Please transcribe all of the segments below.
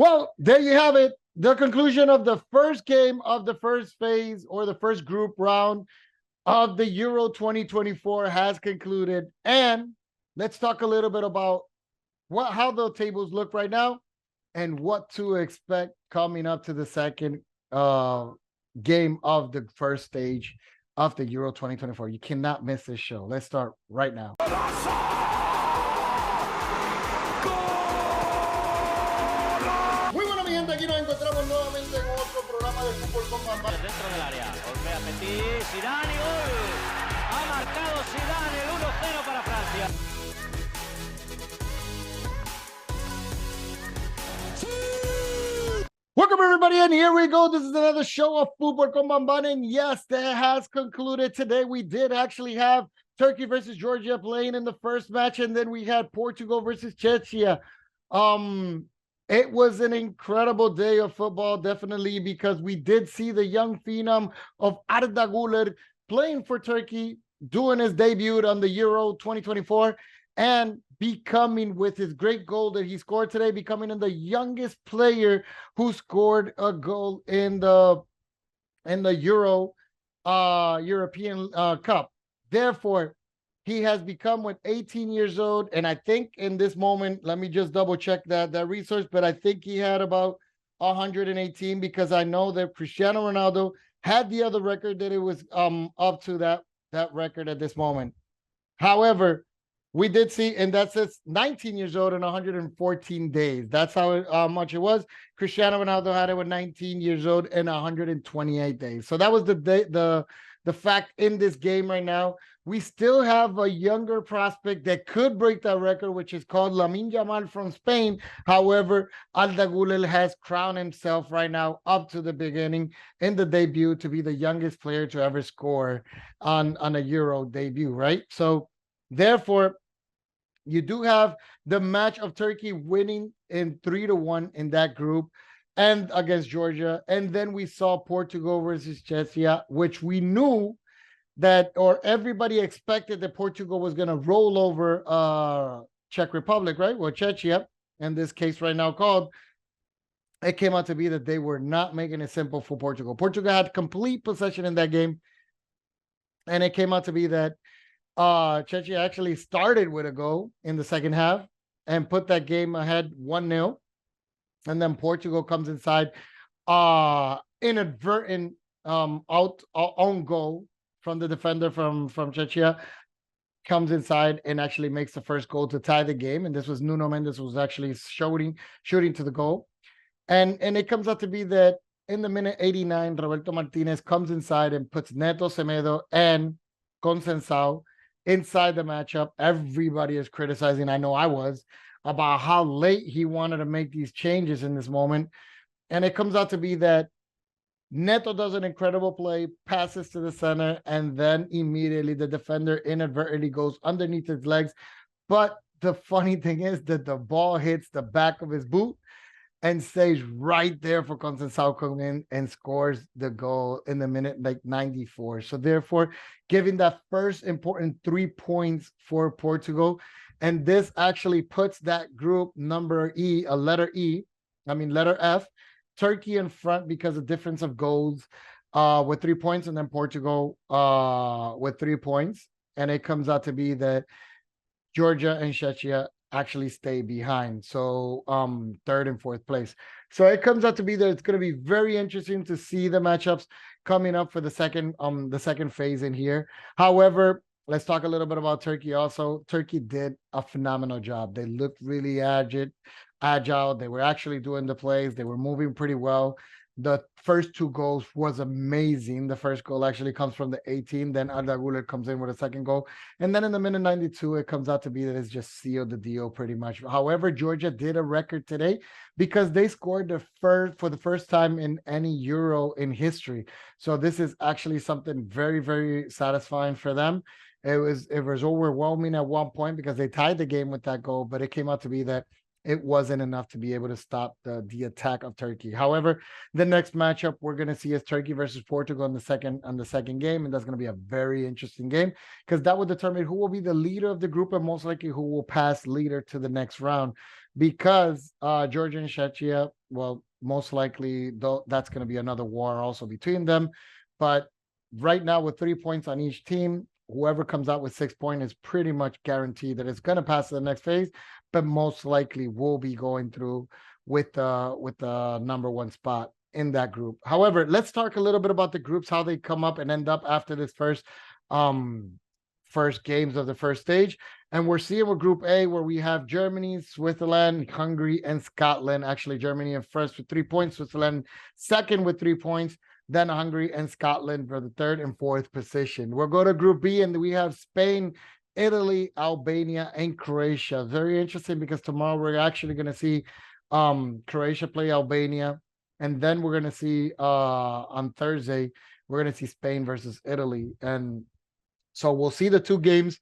Well, there you have it. The conclusion of the first game of the first phase or the first group round of the Euro 2024 has concluded. And let's talk a little bit about how the tables look right now and what to expect coming up to the second game of the first stage of the Euro 2024. You cannot miss this show. Let's start right now. Muy buena mi gente, aquí nos encontramos nuevamente en otro programa de fútbol con Bamba. Dentro del área, golpea Petit, Zidane y gol. Ha marcado Zidane el 1-0 para Francia. Welcome everybody, and here we go. This is another show of Fútbol con Bamba, and yes, that has concluded today. We did actually have Turkey versus Georgia playing in the first match, and then we had Portugal versus Czechia. It was an incredible day of football, definitely, because we did see the young phenom of Arda Guler playing for Turkey, doing his debut on the Euro 2024, and becoming, with his great goal that he scored today, becoming the youngest player who scored a goal in the European Cup. Therefore, he has become with 18 years old, and I think in this moment, let me just double check that resource, but I think he had about 118, because I know that Cristiano Ronaldo had the other record that it was up to that record at this moment. However, we did see, and that says 19 years old and 114 days. That's how much it was. Cristiano Ronaldo had it with 19 years old and 128 days. So that was the fact in this game right now. We still have a younger prospect that could break that record, which is called Lamine Yamal from Spain. However, Arda Güler has crowned himself right now up to the beginning in the debut to be the youngest player to ever score on a Euro debut, right? So therefore, you do have the match of Turkey winning in 3-1 in that group and against Georgia. And then we saw Portugal versus Czechia, which we knew that, or everybody expected that Portugal was going to roll over Czech Republic, right? Well, Czechia, in this case right now called, it came out to be that they were not making it simple for Portugal. Portugal had complete possession in that game. And it came out to be that Czechia actually started with a goal in the second half and put that game ahead 1-0. And then Portugal comes inside, inadvertent own goal from the defender from Czechia, comes inside and actually makes the first goal to tie the game. And this was Nuno Mendes was actually shooting to the goal. And it comes out to be that in the minute 89, Roberto Martinez comes inside and puts Neto, Semedo, and Conceição inside the matchup. Everybody is criticizing, I know I was, about how late he wanted to make these changes in this moment. And it comes out to be that Neto does an incredible play, passes to the center, and then immediately the defender inadvertently goes underneath his legs. But the funny thing is that the ball hits the back of his boot and stays right there for Conceição coming in and scores the goal in the minute 94. So therefore, giving that first important 3 points for Portugal. And this actually puts that group letter F, Turkey in front because of difference of goals with 3 points, and then Portugal with 3 points. And it comes out to be that Georgia and Czechia actually stay behind. So third and fourth place. So it comes out to be that it's going to be very interesting to see the matchups coming up for the second phase in here. However, let's talk a little bit about Turkey also. Turkey did a phenomenal job. They looked really agile. They were actually doing the plays. They were moving pretty well. The first 2 goals was amazing. The first goal actually comes from the 18. Then Arda Güler comes in with a second goal. And then in the minute 92, it comes out to be that it's just sealed the deal pretty much. However, Georgia did a record today because they scored for the first time in any Euro in history. So this is actually something very, very satisfying for them. It was overwhelming at one point because they tied the game with that goal, but it came out to be that it wasn't enough to be able to stop the attack of Turkey. However, the next matchup we're going to see is Turkey versus Portugal on the second game, and that's going to be a very interesting game because that will determine who will be the leader of the group and most likely who will pass leader to the next round. Because Georgia and Czechia, well, most likely though that's going to be another war also between them. But right now, with 3 points on each team, whoever comes out with 6 points is pretty much guaranteed that it's going to pass to the next phase, but most likely will be going through with the number one spot in that group. However, let's talk a little bit about the groups, how they come up and end up after this first games of the first stage. And we're seeing with Group A, where we have Germany, Switzerland, Hungary, and Scotland. Actually, Germany in first with 3 points, Switzerland second with 3 points, then Hungary and Scotland for the third and fourth position. We'll go to Group B, and we have Spain, Italy, Albania, and Croatia. Very interesting because tomorrow we're actually going to see Croatia play Albania, and then we're going to see on Thursday we're going to see Spain versus Italy. And so we'll see the 2 games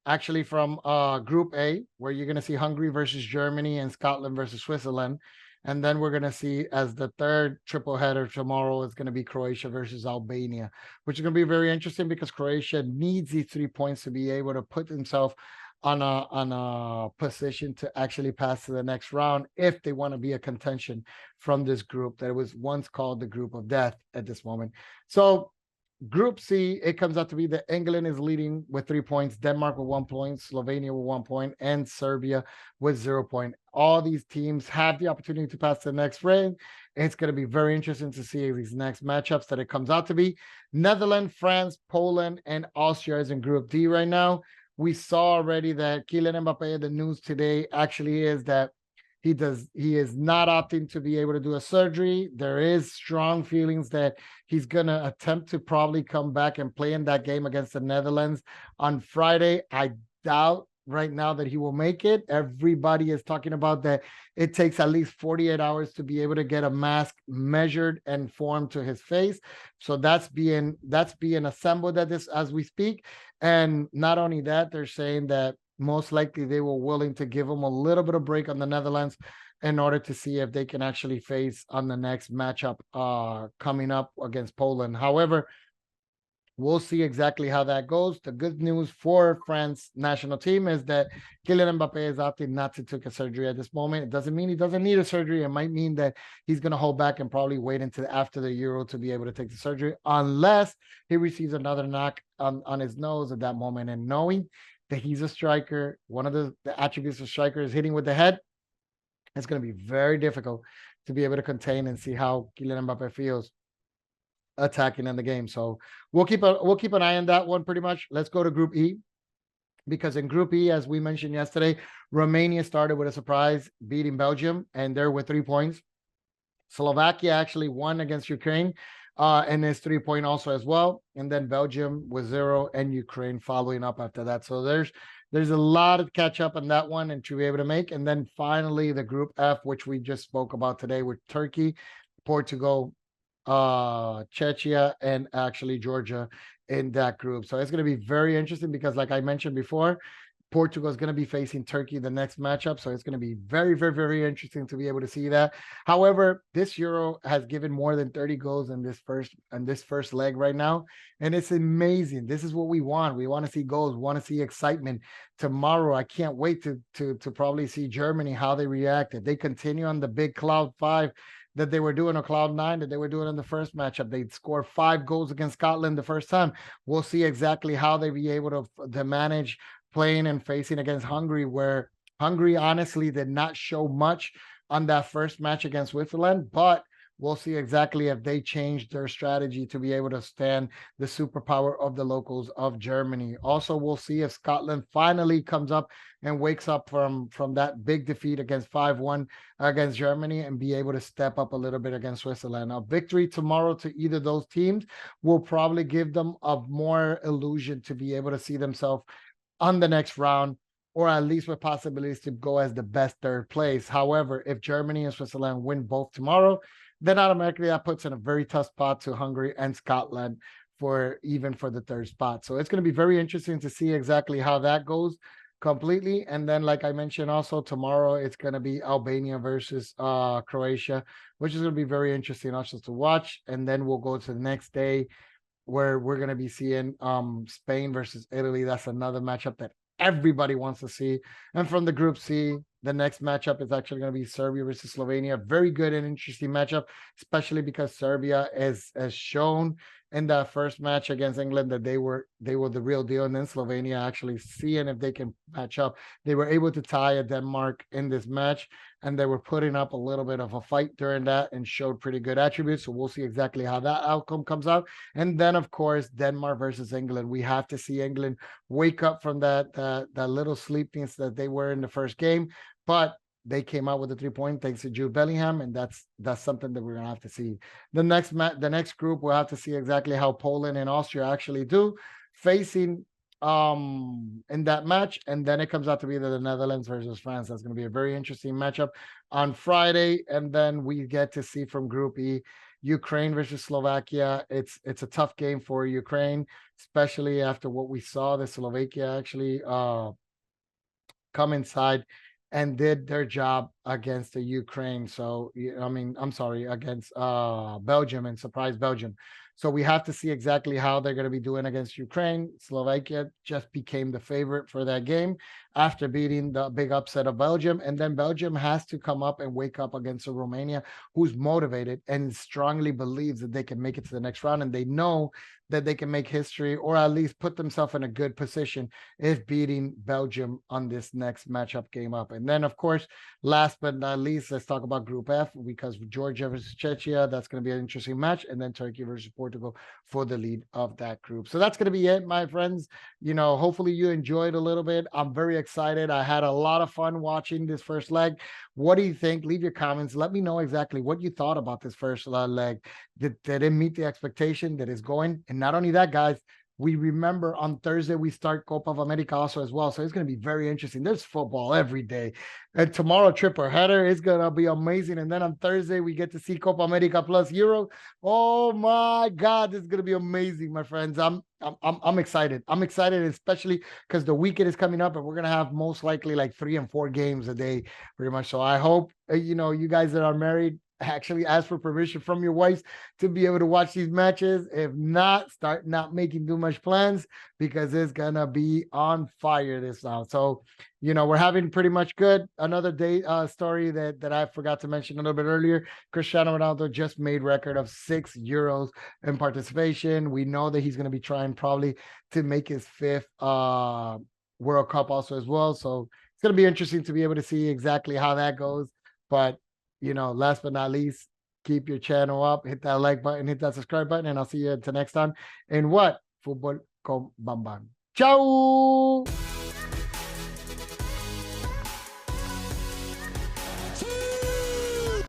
actually from Group A, where you're going to see Hungary versus Germany and Scotland versus Switzerland. And then we're going to see as the third triple header tomorrow is going to be Croatia versus Albania, which is going to be very interesting because Croatia needs these 3 points to be able to put themselves on a position to actually pass to the next round if they want to be a contention from this group that was once called the group of death at this moment. So Group C, it comes out to be that England is leading with 3 points, Denmark with 1 point, Slovenia with 1 point, and Serbia with 0 point. All these teams have the opportunity to pass to the next round. It's going to be very interesting to see these next matchups that it comes out to be. Netherlands, France, Poland, and Austria is in Group D right now. We saw already that Kylian Mbappe, the news today actually is that he is not opting to be able to do a surgery. There is strong feelings that he's going to attempt to probably come back and play in that game against the Netherlands on Friday. I doubt right now that he will make it. Everybody is talking about that it takes at least 48 hours to be able to get a mask measured and formed to his face. So that's being assembled at this as we speak. And not only that, they're saying that most likely they were willing to give him a little bit of break on the Netherlands in order to see if they can actually face on the next matchup coming up against Poland. However, we'll see exactly how that goes. The good news for France national team is that Kylian Mbappe is opting not to take a surgery at this moment. It doesn't mean he doesn't need a surgery. It might mean that he's going to hold back and probably wait until after the Euro to be able to take the surgery, unless he receives another knock on his nose at that moment. And knowing that he's a striker, one of the attributes of striker is hitting with the head. It's going to be very difficult to be able to contain and see how Kylian Mbappe feels attacking in the game. So we'll keep an eye on that one pretty much. Let's go to Group E, because in Group E, as we mentioned yesterday, Romania started with a surprise beating Belgium, and they're with 3 points. Slovakia actually won against Ukraine, and is 3 point also as well. And then Belgium with 0 and Ukraine following up after that. So there's a lot of catch up on that one and to be able to make. And then finally the Group F, which we just spoke about today, with Turkey, Portugal, Czechia, and actually Georgia in that group. So it's going to be very interesting because, like I mentioned before, Portugal is going to be facing Turkey the next matchup. So it's going to be very, very, very interesting to be able to see that. However, this Euro has given more than 30 goals in this first leg right now. And it's amazing. This is what we want. We want to see goals. We want to see excitement. Tomorrow, I can't wait to probably see Germany, how they react. If they continue on the big cloud 5 that they were doing, a cloud 9 that they were doing in the first matchup. They'd score 5 goals against Scotland the first time. We'll see exactly how they be able to manage playing and facing against Hungary, where Hungary honestly did not show much on that first match against Switzerland, but we'll see exactly if they changed their strategy to be able to stand the superpower of the locals of Germany. Also, we'll see if Scotland finally comes up and wakes up from that big defeat against 5-1 against Germany and be able to step up a little bit against Switzerland. A victory tomorrow to either of those teams will probably give them a more illusion to be able to see themselves on the next round, or at least with possibilities to go as the best third place. However, if Germany and Switzerland win both tomorrow, then automatically that puts in a very tough spot to Hungary and Scotland for the third spot. So it's going to be very interesting to see exactly how that goes. completely. And then, like I mentioned, also tomorrow it's going to be Albania versus Croatia, which is going to be very interesting also to watch. And then we'll go to the next day where we're going to be seeing Spain versus Italy. That's another matchup that everybody wants to see. And from the Group C, the next matchup is actually going to be Serbia versus Slovenia. Very good and interesting matchup, especially because Serbia has shown in that first match against England that they were the real deal. And then Slovenia actually seeing if they can match up. They were able to tie at Denmark in this match, and they were putting up a little bit of a fight during that and showed pretty good attributes. So we'll see exactly how that outcome comes out. And then, of course, Denmark versus England. We have to see England wake up from that little sleepiness that they were in the first game. But they came out with a 3-point thanks to Jude Bellingham, and that's something that we're gonna have to see. The next group, we'll have to see exactly how Poland and Austria actually do facing in that match. And then it comes out to be the Netherlands versus France. That's going to be a very interesting matchup on Friday. And then we get to see from Group E, Ukraine versus Slovakia. It's a tough game for Ukraine, especially after what we saw. The Slovakia actually come inside and did their job against the Ukraine. So, I mean, I'm sorry, against Belgium, and surprise Belgium. So we have to see exactly how they're going to be doing against Ukraine. Slovakia just became the favorite for that game after beating the big upset of Belgium. And then Belgium has to come up and wake up against a Romania who's motivated and strongly believes that they can make it to the next round. And they know that they can make history, or at least put themselves in a good position if beating Belgium on this next matchup game up. And then, of course, last but not least, let's talk about Group F, because Georgia versus Czechia, that's going to be an interesting match. And then Turkey versus Portugal for the lead of that group. So that's going to be it, my friends. Hopefully you enjoyed a little bit. I'm very excited. I had a lot of fun watching this first leg. What do you think? Leave your comments. Let me know exactly what you thought about this first leg. Did it meet the expectation that is going? And not only that, guys, we remember on Thursday we start Copa of America also as well. So it's going to be very interesting. There's football every day. And tomorrow, triple header is going to be amazing. And then on Thursday, we get to see Copa America plus Euro. Oh my God, this is going to be amazing, my friends. I'm excited. I'm excited, especially because the weekend is coming up and we're going to have most likely like 3 and 4 games a day, pretty much. So I hope, you guys that are married, actually ask for permission from your wives to be able to watch these matches. If not, start not making too much plans, because it's gonna be on fire this now. So we're having pretty much good. Another day story that I forgot to mention a little bit earlier. Cristiano Ronaldo just made record of 6 Euros in participation. We know that he's going to be trying probably to make his 5th World Cup also as well. So it's going to be interesting to be able to see exactly how that goes. But last but not least, keep your channel up, hit that like button, hit that subscribe button, and I'll see you until next time in what? Football con Bambang. Ciao!